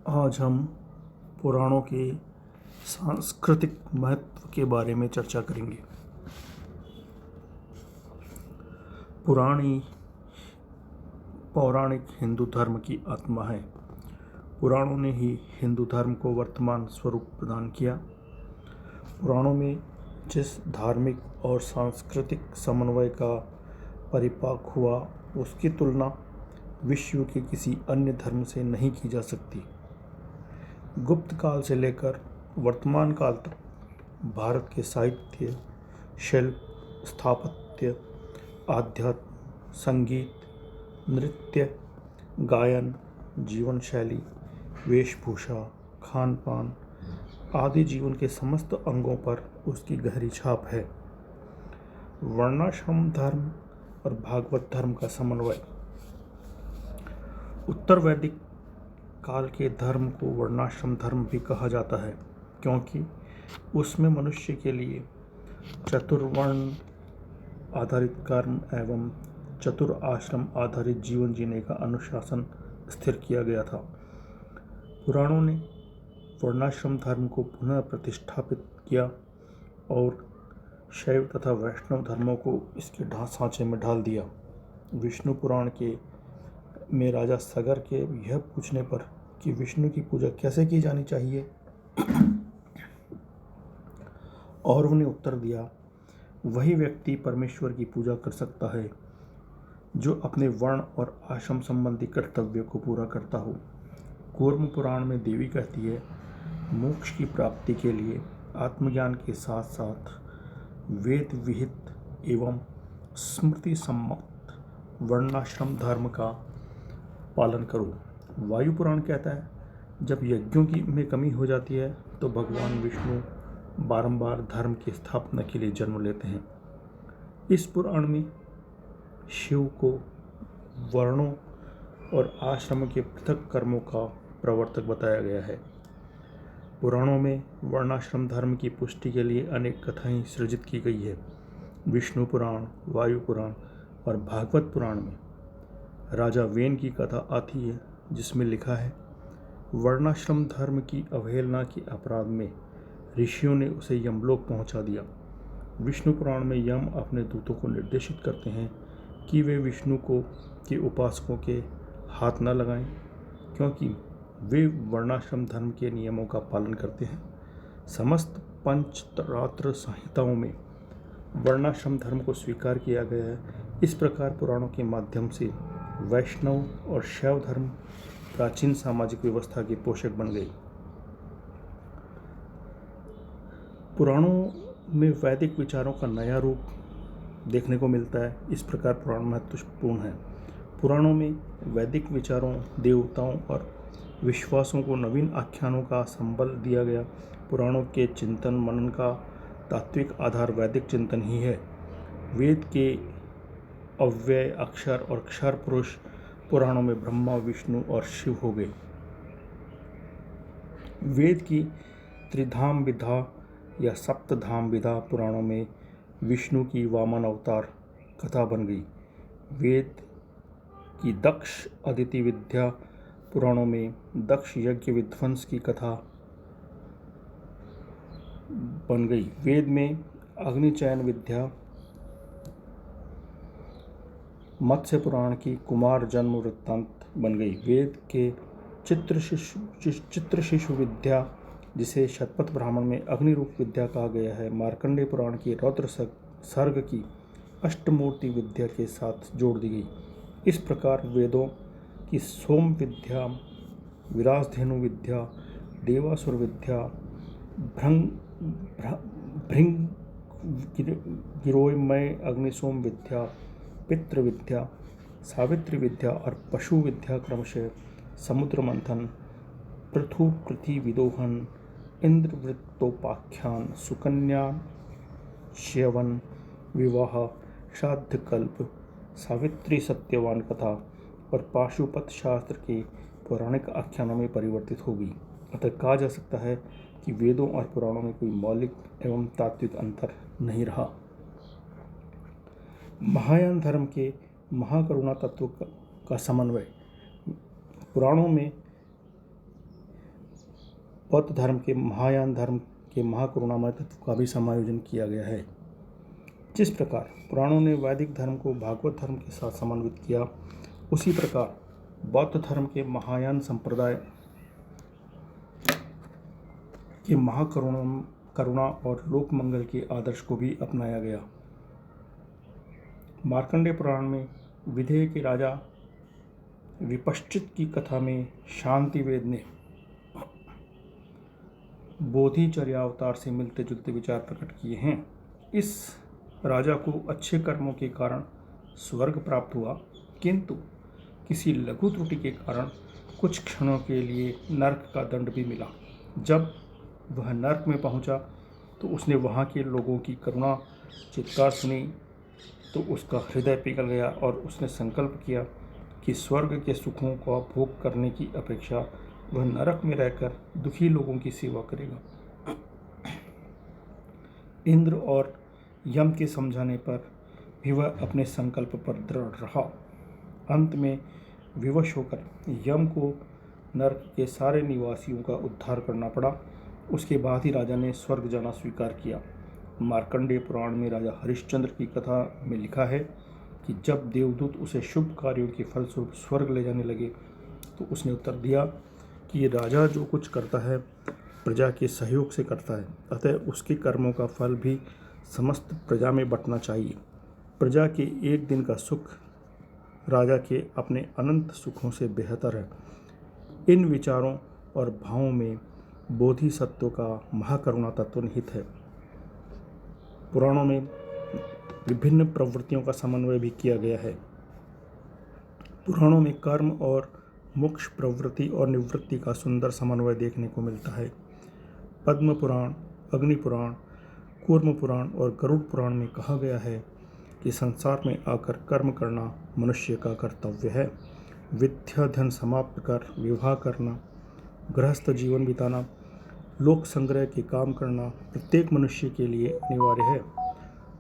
आज हम पुराणों के सांस्कृतिक महत्व के बारे में चर्चा करेंगे। पौराणिक हिंदू धर्म की आत्मा है। पुराणों ने ही हिंदू धर्म को वर्तमान स्वरूप प्रदान किया। पुराणों में जिस धार्मिक और सांस्कृतिक समन्वय का परिपाक हुआ, उसकी तुलना विश्व के किसी अन्य धर्म से नहीं की जा सकती। गुप्त काल से लेकर वर्तमान काल तक भारत के साहित्य, शिल्प, स्थापत्य, आध्यात्म, संगीत, नृत्य, गायन, जीवन शैली, वेशभूषा, खान पान आदि जीवन के समस्त अंगों पर उसकी गहरी छाप है। वर्णाश्रम धर्म और भागवत धर्म का समन्वय। उत्तर वैदिक काल के धर्म को वर्णाश्रम धर्म भी कहा जाता है, क्योंकि उसमें मनुष्य के लिए चतुर्वर्ण आधारित कर्म एवं चतुर आश्रम आधारित जीवन जीने का अनुशासन स्थिर किया गया था। पुराणों ने वर्णाश्रम धर्म को पुनः प्रतिष्ठापित किया और शैव तथा वैष्णव धर्मों को इसके सांचे में ढाल दिया। विष्णु पुराण में राजा सगर के यह पूछने पर कि विष्णु की पूजा कैसे की जानी चाहिए और उन्हें उत्तर दिया, वही व्यक्ति परमेश्वर की पूजा कर सकता है जो अपने वर्ण और आश्रम संबंधी कर्तव्य को पूरा करता हो। कूर्म पुराण में देवी कहती है, मोक्ष की प्राप्ति के लिए आत्मज्ञान के साथ साथ वेद विहित एवं स्मृति सम्मत वर्णाश्रम धर्म का पालन करो। वायु पुराण कहता है, जब यज्ञों में कमी हो जाती है तो भगवान विष्णु बारंबार धर्म की स्थापना के लिए जन्म लेते हैं। इस पुराण में शिव को वर्णों और आश्रम के पृथक कर्मों का प्रवर्तक बताया गया है। पुराणों में वर्णाश्रम धर्म की पुष्टि के लिए अनेक कथाएं सृजित की गई है। विष्णु पुराण, वायु पुराण और भागवत पुराण में राजा वेन की कथा आती है, जिसमें लिखा है, वर्णाश्रम धर्म की अवहेलना के अपराध में ऋषियों ने उसे यमलोक पहुंचा दिया। विष्णु पुराण में यम अपने दूतों को निर्देशित करते हैं कि वे विष्णु के उपासकों के हाथ न लगाएं, क्योंकि वे वर्णाश्रम धर्म के नियमों का पालन करते हैं। समस्त पंचरात्र संहिताओं में वर्णाश्रम धर्म को स्वीकार किया गया है। इस प्रकार पुराणों के माध्यम से वैष्णव और शैव धर्म प्राचीन सामाजिक व्यवस्था के पोषक बन गए। पुराणों में वैदिक विचारों का नया रूप देखने को मिलता है। इस प्रकार पुराण महत्वपूर्ण है। पुराणों में वैदिक विचारों, देवताओं और विश्वासों को नवीन आख्यानों का संबल दिया गया। पुराणों के चिंतन मनन का तात्विक आधार वैदिक चिंतन ही है। वेद के अव्यय अक्षर और क्षर पुरुष पुराणों में ब्रह्मा, विष्णु और शिव हो गए। वेद की त्रिधाम विधा या सप्तधाम विधा पुराणों में विष्णु की वामन अवतार कथा बन गई। वेद की दक्ष अदिति विद्या पुराणों में दक्ष यज्ञ विध्वंस की कथा बन गई। वेद में अग्निचयन विद्या, मत्स्य पुराण की कुमार जन्म वृत्तांत बन गई। वेद के चित्र शिशु विद्या, जिसे शतपथ ब्राह्मण में अग्निरूप विद्या कहा गया है, मार्कंडेय पुराण की रौद्र सर्ग की अष्टमूर्ति विद्या के साथ जोड़ दी गई। इस प्रकार वेदों की सोम विद्या, विराजधेनु विद्या, देवासुर विद्या, भृंग गिरोयमय अग्निसोम विद्या, पितृ विद्या, सावित्री विद्या और पशु विद्या क्रमशः समुद्र मंथन, पृथु विदोहन, इंद्रवृत्तोपाख्यान, सुकन्या च्यवन, विवाह, श्राद्धकल्प, सावित्री सत्यवान कथा और पाशुपत शास्त्र के पौराणिक आख्यानों में परिवर्तित होगी। अतः कहा जा सकता है कि वेदों और पुराणों में कोई मौलिक एवं तात्विक अंतर नहीं रहा। महायान धर्म के महाकरुणा तत्व का समन्वय। पुराणों में बौद्ध धर्म के महायान धर्म के महाकरुणामय तत्व का भी समायोजन किया गया है। जिस प्रकार पुराणों ने वैदिक धर्म को भागवत धर्म के साथ समन्वित किया, उसी प्रकार बौद्ध धर्म के महायान संप्रदाय के करुणा और लोक मंगल के आदर्श को भी अपनाया गया। मार्कंडेय पुराण में विदेह के राजा विपश्चित की कथा में शांतिवेद ने बोधिचर्यावतार से मिलते जुलते विचार प्रकट किए हैं। इस राजा को अच्छे कर्मों के कारण स्वर्ग प्राप्त हुआ, किंतु किसी लघु त्रुटि के कारण कुछ क्षणों के लिए नरक का दंड भी मिला। जब वह नरक में पहुंचा तो उसने वहां के लोगों की करुणा चित्कार सुनी तो उसका हृदय पिघल गया और उसने संकल्प किया कि स्वर्ग के सुखों का भोग करने की अपेक्षा वह नरक में रहकर दुखी लोगों की सेवा करेगा। इंद्र और यम के समझाने पर भी वह अपने संकल्प पर दृढ़ रहा। अंत में विवश होकर यम को नरक के सारे निवासियों का उद्धार करना पड़ा। उसके बाद ही राजा ने स्वर्ग जाना स्वीकार किया। मार्कंडेय पुराण में राजा हरिश्चंद्र की कथा में लिखा है कि जब देवदूत उसे शुभ कार्यों के फलस्वरूप स्वर्ग ले जाने लगे तो उसने उत्तर दिया कि राजा जो कुछ करता है प्रजा के सहयोग से करता है, अतः उसके कर्मों का फल भी समस्त प्रजा में बंटना चाहिए। प्रजा के एक दिन का सुख राजा के अपने अनंत सुखों से बेहतर है। इन विचारों और भावों में बोधिसत्व का महाकरुणा तत्व निहित है। पुराणों में विभिन्न प्रवृत्तियों का समन्वय भी किया गया है। पुराणों में कर्म और मोक्ष प्रवृत्ति और निवृत्ति का सुंदर समन्वय देखने को मिलता है। पद्म पुराण, अग्नि पुराण, कूर्म पुराण और गरुड़ पुराण में कहा गया है कि संसार में आकर कर्म करना मनुष्य का कर्तव्य है। विद्याध्ययन समाप्त कर विवाह करना, गृहस्थ जीवन बिताना, लोक संग्रह के काम करना प्रत्येक मनुष्य के लिए अनिवार्य है।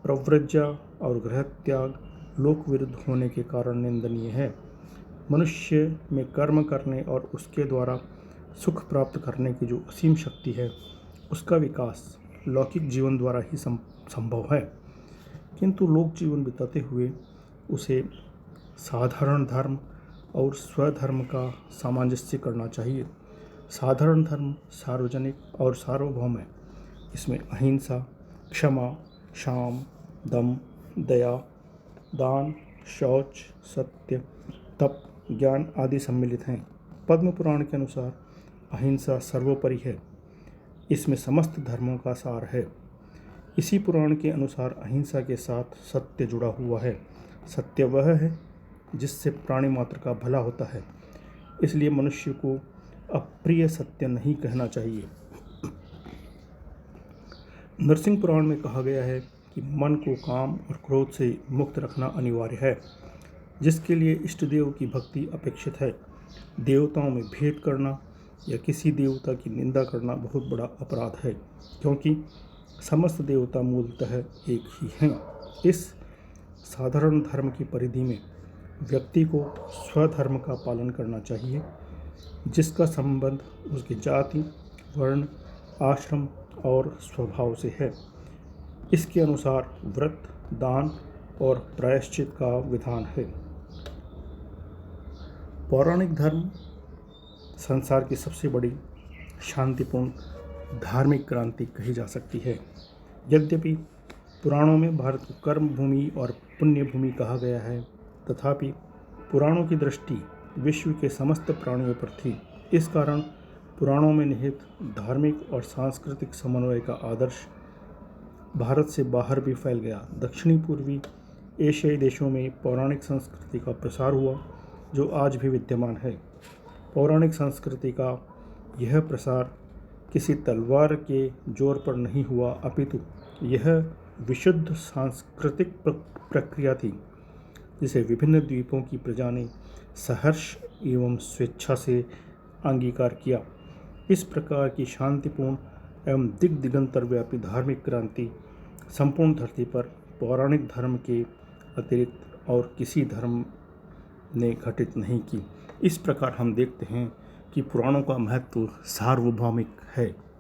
प्रव्रज्या और गृह त्याग लोक विरुद्ध होने के कारण निंदनीय है। मनुष्य में कर्म करने और उसके द्वारा सुख प्राप्त करने की जो असीम शक्ति है, उसका विकास लौकिक जीवन द्वारा ही संभव है, किंतु लोक जीवन बिताते हुए उसे साधारण धर्म और स्वधर्म का सामंजस्य करना चाहिए। साधारण धर्म सार्वजनिक और सार्वभौम है। इसमें अहिंसा, क्षमा, शाम, दम, दया, दान, शौच, सत्य, तप, ज्ञान आदि सम्मिलित हैं। पद्म पुराण के अनुसार अहिंसा सर्वोपरि है। इसमें समस्त धर्मों का सार है। इसी पुराण के अनुसार अहिंसा के साथ सत्य जुड़ा हुआ है। सत्य वह है जिससे प्राणी मात्र का भला होता है, इसलिए मनुष्य को अप्रिय सत्य नहीं कहना चाहिए। नरसिंह पुराण में कहा गया है कि मन को काम और क्रोध से मुक्त रखना अनिवार्य है, जिसके लिए इष्ट देव की भक्ति अपेक्षित है। देवताओं में भेद करना या किसी देवता की निंदा करना बहुत बड़ा अपराध है, क्योंकि समस्त देवता मूलतः एक ही हैं। इस साधारण धर्म की परिधि में व्यक्ति को स्वधर्म का पालन करना चाहिए, जिसका संबंध उसकी जाति, वर्ण, आश्रम और स्वभाव से है। इसके अनुसार व्रत, दान और प्रायश्चित का विधान है। पौराणिक धर्म संसार की सबसे बड़ी शांतिपूर्ण धार्मिक क्रांति कही जा सकती है। यद्यपि पुराणों में भारत को कर्म भूमि और पुण्य भूमि कहा गया है, तथापि पुराणों की दृष्टि विश्व के समस्त प्राणियों पर थी। इस कारण पुराणों में निहित धार्मिक और सांस्कृतिक समन्वय का आदर्श भारत से बाहर भी फैल गया। दक्षिणी पूर्वी एशियाई देशों में पौराणिक संस्कृति का प्रसार हुआ, जो आज भी विद्यमान है। पौराणिक संस्कृति का यह प्रसार किसी तलवार के जोर पर नहीं हुआ, अपितु यह विशुद्ध सांस्कृतिक प्रक्रिया थी, जिसे विभिन्न द्वीपों की प्रजा ने सहर्ष एवं स्वेच्छा से अंगीकार किया। इस प्रकार की शांतिपूर्ण एवं दिगंतर व्यापी धार्मिक क्रांति संपूर्ण धरती पर पौराणिक धर्म के अतिरिक्त और किसी धर्म ने घटित नहीं की। इस प्रकार हम देखते हैं कि पुराणों का महत्व सार्वभौमिक है।